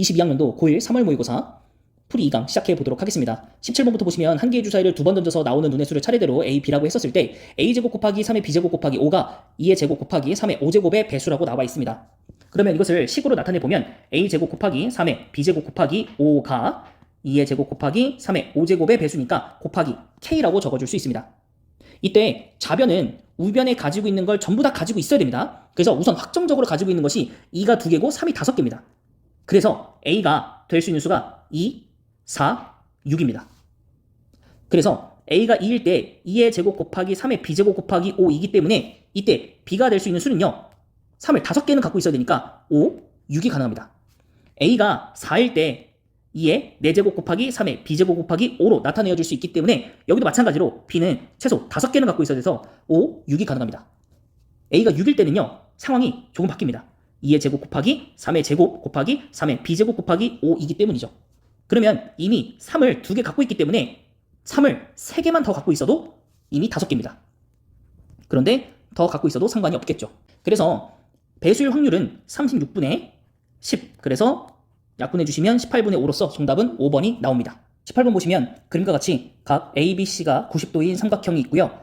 22학년도 고1 3월 모의고사 풀이 2강 시작해 보도록 하겠습니다. 17번부터 보시면 한 개의 주사위를 두 번 던져서 나오는 눈의 수를 차례대로 A, B라고 했었을 때 A제곱 곱하기 3의 B제곱 곱하기 5가 2의 제곱 곱하기 3의 5제곱의 배수라고 나와 있습니다. 그러면 이것을 식으로 나타내보면 A제곱 곱하기 3의 B제곱 곱하기 5가 2의 제곱 곱하기 3의 5제곱의 배수니까 곱하기 K라고 적어줄 수 있습니다. 이때 좌변은 우변에 가지고 있는 걸 전부 다 가지고 있어야 됩니다. 그래서 우선 확정적으로 가지고 있는 것이 2가 2개고 3이 5개입니다. 그래서 A가 될 수 있는 수가 2, 4, 6입니다. 그래서 A가 2일 때 2의 제곱 곱하기 3의 B제곱 곱하기 5이기 때문에 이때 B가 될 수 있는 수는요. 3을 5개는 갖고 있어야 되니까 5, 6이 가능합니다. A가 4일 때 2의 4제곱 곱하기 3의 B제곱 곱하기 5로 나타내어 줄 수 있기 때문에 여기도 마찬가지로 B는 최소 5개는 갖고 있어야 돼서 5, 6이 가능합니다. A가 6일 때는요. 상황이 조금 바뀝니다. 2의 제곱 곱하기 3의 제곱 곱하기 3의 B제곱 곱하기 5이기 때문이죠. 그러면 이미 3을 2개 갖고 있기 때문에 3을 3개만 더 갖고 있어도 이미 5개입니다. 그런데 더 갖고 있어도 상관이 없겠죠. 그래서 배수일 확률은 36분의 10. 그래서 약분해 주시면 18분의 5로서 정답은 5번이 나옵니다. 18번 보시면 그림과 같이 각 A, B, C가 90도인 삼각형이 있고요.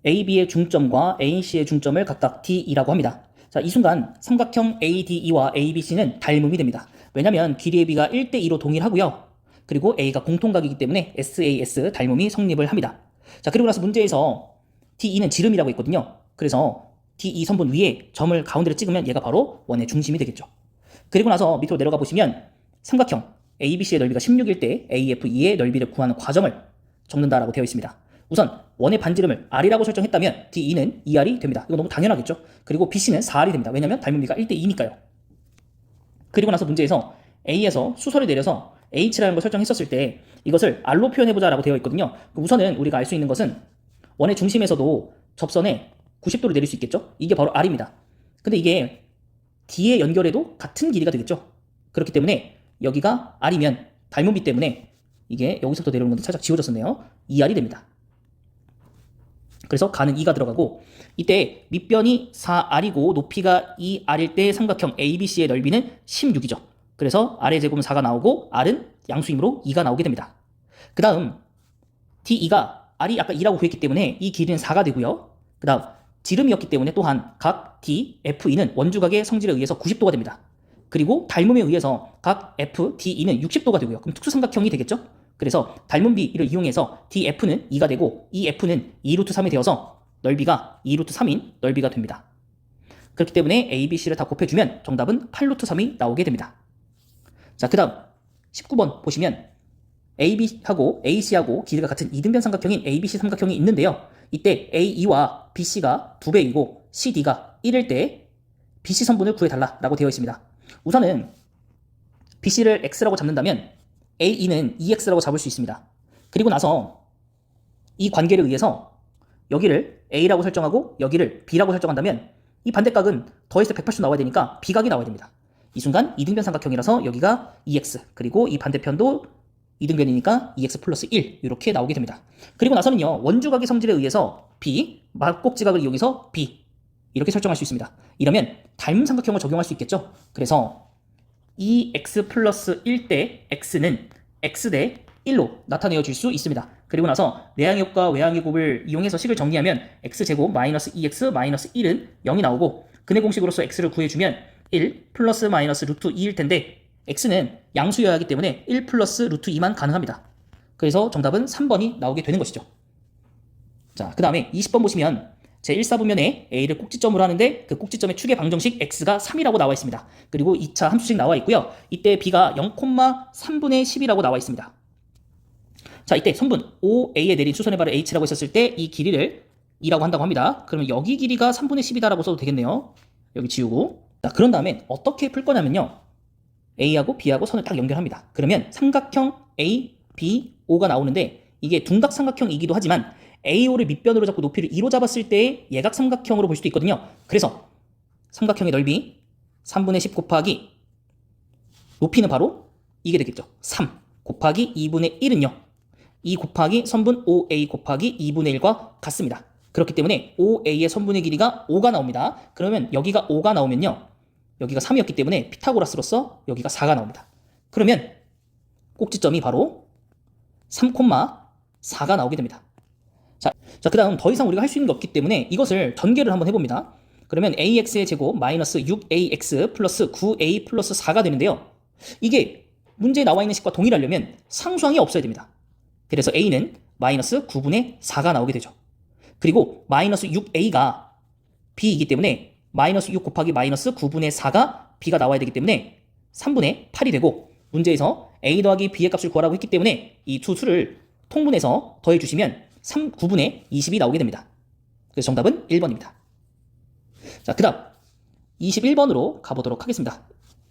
A, B의 중점과 A, C의 중점을 각각 D이라고 합니다. 자, 이 순간 삼각형 ADE와 ABC는 닮음이 됩니다. 왜냐하면 길이의 B가 1대2로 동일하고요. 그리고 A가 공통각이기 때문에 SAS 닮음이 성립을 합니다. 자, 그리고 나서 문제에서 DE는 지름이라고 했거든요. 그래서 DE 선분 위에 점을 가운데로 찍으면 얘가 바로 원의 중심이 되겠죠. 그리고 나서 밑으로 내려가 보시면 삼각형 ABC의 넓이가 16일 때 AFE의 넓이를 구하는 과정을 적는다라고 되어 있습니다. 우선 원의 반지름을 R이라고 설정했다면 DE는 2R이 됩니다. 이거 너무 당연하겠죠. 그리고 BC는 4R이 됩니다. 왜냐하면 닮음비가 1대2니까요. 그리고 나서 문제에서 A에서 수설을 내려서 H라는 걸 설정했었을 때 이것을 R로 표현해보자 라고 되어 있거든요. 우선은 우리가 알 수 있는 것은 원의 중심에서도 접선에 90도를 내릴 수 있겠죠. 이게 바로 R입니다. 근데 이게 D에 연결해도 같은 길이가 되겠죠. 그렇기 때문에 여기가 R이면 닮음비 때문에 이게 여기서부터 내려오는 건데 살짝 지워졌었네요. 2R이 됩니다. 그래서 가는 2가 들어가고 이때 밑변이 4R이고 높이가 2R일 때 삼각형 ABC의 넓이는 16이죠. 그래서 R의 제곱은 4가 나오고 R은 양수이므로 2가 나오게 됩니다. 그 다음 DE가 R이 아까 2라고 구했기 때문에 이 길이는 4가 되고요. 그 다음 지름이었기 때문에 또한 각 D, FE는 원주각의 성질에 의해서 90도가 됩니다. 그리고 닮음에 의해서 각 F, DE는 60도가 되고요. 그럼 특수삼각형이 되겠죠? 그래서 닮음비를 이용해서 DF는 2가 되고 EF는 2루트 3이 되어서 넓이가 2루트 3인 넓이가 됩니다. 그렇기 때문에 A, B, C를 다 곱해주면 정답은 8루트 3이 나오게 됩니다. 자, 그 다음 19번 보시면 AB하고 AC하고 길이가 같은 이등변 삼각형인 ABC 삼각형이 있는데요. 이때 AE와 BC가 2배이고 CD가 1일 때 BC 선분을 구해달라라고 되어 있습니다. 우선은 BC를 X라고 잡는다면 AE는 EX라고 잡을 수 있습니다. 그리고 나서 이 관계를 의해서 여기를 A라고 설정하고 여기를 B라고 설정한다면 이 반대각은 더해서 180도 나와야 되니까 B각이 나와야 됩니다. 이 순간 이등변 삼각형이라서 여기가 EX 그리고 이 반대편도 이등변이니까 EX 플러스 1 이렇게 나오게 됩니다. 그리고 나서는요. 원주각의 성질에 의해서 B, 막꼭지각을 이용해서 B 이렇게 설정할 수 있습니다. 이러면 닮은 삼각형을 적용할 수 있겠죠. 그래서 EX 플러스 1 대 X는 X 대 1로 나타내어 줄 수 있습니다. 그리고 나서 내항의 곱과 외항의 곱을 이용해서 식을 정리하면 X제곱 마이너스 2X 마이너스 1은 0이 나오고 근해 공식으로서 X를 구해주면 1 플러스 마이너스 루트 2일 텐데 X는 양수여야 하기 때문에 1 플러스 루트 2만 가능합니다. 그래서 정답은 3번이 나오게 되는 것이죠. 자, 그 다음에 20번 보시면 제1사분면에 A를 꼭지점으로 하는데 그 꼭지점의 축의 방정식 X가 3이라고 나와 있습니다. 그리고 2차 함수식 나와 있고요. 이때 B가 0,3분의 10이라고 나와 있습니다. 자, 이때 성분 OA에 내린 수선의 발을 H라고 했었을 때 이 길이를 2라고 한다고 합니다. 그러면 여기 길이가 3분의 10이다라고 써도 되겠네요. 여기 지우고. 자, 그런 다음에 어떻게 풀 거냐면요. A하고 B하고 선을 딱 연결합니다. 그러면 삼각형 A, B, O가 나오는데 이게 둔각 삼각형이기도 하지만 AO를 밑변으로 잡고 높이를 2로 잡았을 때의 예각 삼각형으로 볼 수도 있거든요. 그래서 삼각형의 넓이 3분의 10 곱하기 높이는 바로 이게 되겠죠. 3 곱하기 2분의 1은요. 2 곱하기 선분 OA 곱하기 2분의 1과 같습니다. 그렇기 때문에 OA의 선분의 길이가 5가 나옵니다. 그러면 여기가 5가 나오면요. 여기가 3이었기 때문에 피타고라스로서 여기가 4가 나옵니다. 그러면 꼭지점이 바로 3,4가 나오게 됩니다. 자, 그 다음 더 이상 우리가 할 수 있는 게 없기 때문에 이것을 전개를 한번 해봅니다. 그러면 ax의 제곱 마이너스 6ax 플러스 9a 플러스 4가 되는데요. 이게 문제에 나와 있는 식과 동일하려면 상수항이 없어야 됩니다. 그래서 a는 마이너스 9분의 4가 나오게 되죠. 그리고 마이너스 6a가 b이기 때문에 마이너스 6 곱하기 마이너스 9분의 4가 b가 나와야 되기 때문에 3분의 8이 되고, 문제에서 a 더하기 b의 값을 구하라고 했기 때문에 이 두 수를 통분해서 더해주시면 9분의 20이 나오게 됩니다. 그래서 정답은 1번입니다. 자, 그 다음 21번으로 가보도록 하겠습니다.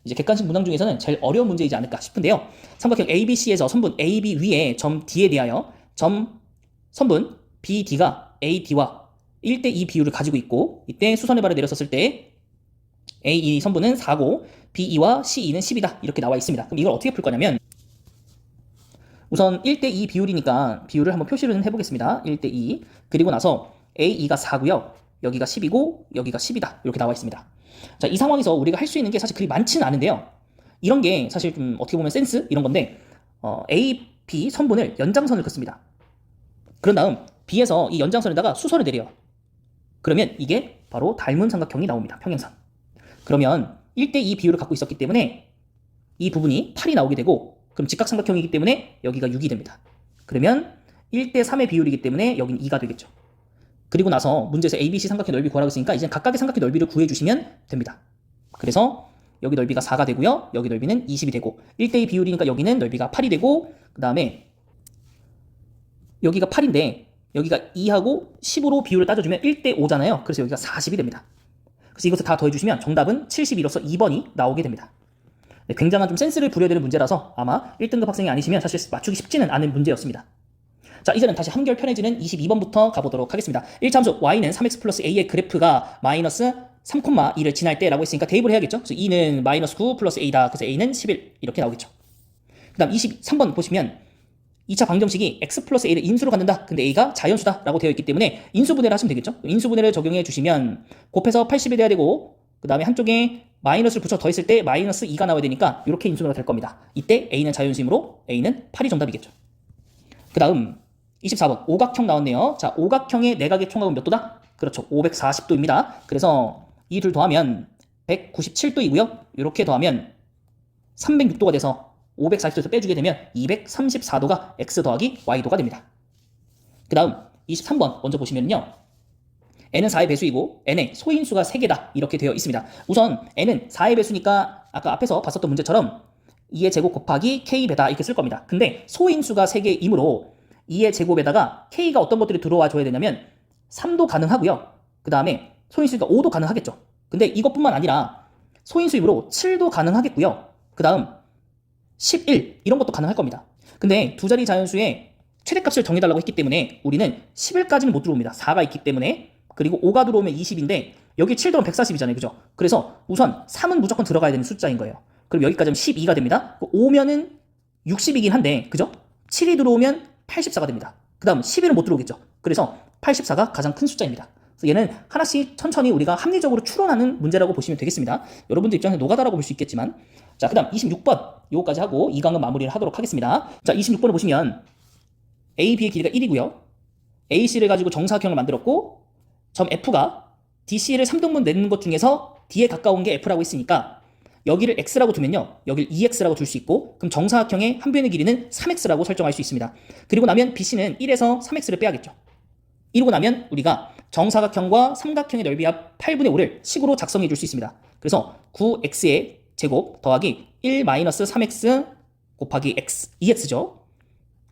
이제 객관식 문항 중에서는 제일 어려운 문제이지 않을까 싶은데요. 삼각형 ABC에서 선분 AB 위에 점 D에 대하여 선분 BD가 AD와 1대2 비율을 가지고 있고, 이때 수선의 발을 내렸었을 때 A 선분은 4고 BE와 CE는 10이다 이렇게 나와 있습니다. 그럼 이걸 어떻게 풀 거냐면, 우선 1대2 비율이니까 비율을 한번 표시를 해보겠습니다. 1대2. 그리고 나서 AE가 4고요. 여기가 10이고 여기가 10이다 이렇게 나와 있습니다. 자, 이 상황에서 우리가 할 수 있는 게 사실 그리 많지는 않은데요. 이런 게 사실 좀 어떻게 보면 센스 이런 건데, A, B 선분을 연장선을 긋습니다. 그런 다음 B에서 이 연장선에다가 수선을 내려요. 그러면 이게 바로 닮은 삼각형이 나옵니다. 평행선. 그러면 1대2 비율을 갖고 있었기 때문에 이 부분이 8이 나오게 되고, 그럼 직각삼각형이기 때문에 여기가 6이 됩니다. 그러면 1대3의 비율이기 때문에 여긴 2가 되겠죠. 그리고 나서 문제에서 ABC 삼각형 넓이 구하라고 했으니까 이제 각각의 삼각형 넓이를 구해주시면 됩니다. 그래서 여기 넓이가 4가 되고요. 여기 넓이는 20이 되고, 1대2 비율이니까 여기는 넓이가 8이 되고, 그 다음에 여기가 8인데 여기가 2하고 10으로 비율을 따져주면 1대5잖아요. 그래서 여기가 40이 됩니다. 그래서 이것을 다 더해주시면 정답은 72로서 2번이 나오게 됩니다. 네, 굉장한 좀 센스를 부려야 되는 문제라서 아마 1등급 학생이 아니시면 사실 맞추기 쉽지는 않은 문제였습니다. 자, 이제는 다시 한결 편해지는 22번부터 가보도록 하겠습니다. 1차 함수 y는 3x 플러스 a의 그래프가 마이너스 3,2를 지날 때라고 했으니까 대입을 해야겠죠. 그래서 2는 마이너스 9 플러스 a다. 그래서 a는 11 이렇게 나오겠죠. 그 다음 23번 보시면 2차 방정식이 x 플러스 a를 인수로 갖는다. 근데 a가 자연수다 라고 되어 있기 때문에 인수분해를 하시면 되겠죠. 인수분해를 적용해 주시면 곱해서 80이 돼야 되고, 그 다음에 한쪽에 마이너스를 붙여 더했을 때 마이너스 2가 나와야 되니까 이렇게 인수분해가 될 겁니다. 이때 a는 자연수이므로 a는 8이 정답이겠죠. 그 다음 24번 오각형 나왔네요. 자, 오각형의 내각의 총합은 몇 도다? 그렇죠, 540도입니다. 그래서 이 둘 더하면 197도이고요. 이렇게 더하면 306도가 돼서 540도에서 빼주게 되면 234도가 x 더하기 y도가 됩니다. 그 다음 23번 먼저 보시면요, n은 4의 배수이고 n의 소인수가 3개다 이렇게 되어 있습니다. 우선 n은 4의 배수니까 아까 앞에서 봤었던 문제처럼 2의 제곱 곱하기 k배다 이렇게 쓸 겁니다. 근데 소인수가 3개이므로 2의 제곱에다가 k가 어떤 것들이 들어와 줘야 되냐면 3도 가능하고요. 그 다음에 소인수니까 5도 가능하겠죠. 근데 이것뿐만 아니라 소인수이므로 7도 가능하겠고요. 그 다음 11 이런 것도 가능할 겁니다. 근데 두 자리 자연수의 최대값을 정해달라고 했기 때문에 우리는 11까지는 못 들어옵니다. 4가 있기 때문에. 그리고 5가 들어오면 20인데 여기 7 들어오면 140이잖아요. 그죠? 그래서 우선 3은 무조건 들어가야 되는 숫자인 거예요. 그럼 여기까지는 12가 됩니다. 5면은 60이긴 한데, 그죠? 7이 들어오면 84가 됩니다. 그 다음 11은 못 들어오겠죠. 그래서 84가 가장 큰 숫자입니다. 그래서 얘는 하나씩 천천히 우리가 합리적으로 추론하는 문제라고 보시면 되겠습니다. 여러분들 입장에서 노가다라고 볼 수 있겠지만, 자, 그 다음 26번 요거까지 하고 2강은 마무리를 하도록 하겠습니다. 자, 26번을 보시면 A, B의 길이가 1이고요. AC를 가지고 정사각형을 만들었고, 점 F가 DC를 3등분 내는 것 중에서 D에 가까운 게 F라고 했으니까 여기를 X라고 두면요, 여기를 2X라고 둘 수 있고, 그럼 정사각형의 한 변의 길이는 3X라고 설정할 수 있습니다. 그리고 나면 BC는 1에서 3X를 빼야겠죠. 이러고 나면 우리가 정사각형과 삼각형의 넓이 합 8분의 5를 식으로 작성해 줄 수 있습니다. 그래서 9X의 제곱 더하기 1-3X 곱하기 X, 2X죠.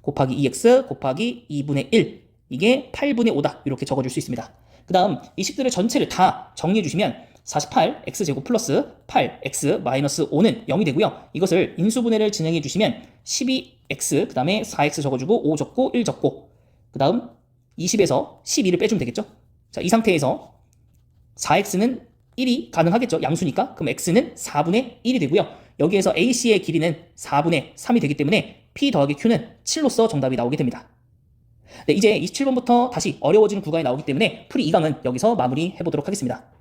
곱하기 2X 곱하기 2분의 1, 이게 8분의 5다 이렇게 적어줄 수 있습니다. 그 다음 이 식들을 전체를 다 정리해 주시면 48 x제곱 플러스 8 x 마이너스 5는 0이 되고요. 이것을 인수분해를 진행해 주시면 12x 그 다음에 4x 적어주고 5 적고 1 적고, 그 다음 20에서 12를 빼주면 되겠죠. 자, 이 상태에서 4x는 1이 가능하겠죠. 양수니까. 그럼 x는 4분의 1이 되고요. 여기에서 AC의 길이는 4분의 3이 되기 때문에 P 더하기 Q는 7로서 정답이 나오게 됩니다. 네, 이제 27번부터 다시 어려워지는 구간이 나오기 때문에 풀이 2강은 여기서 마무리해보도록 하겠습니다.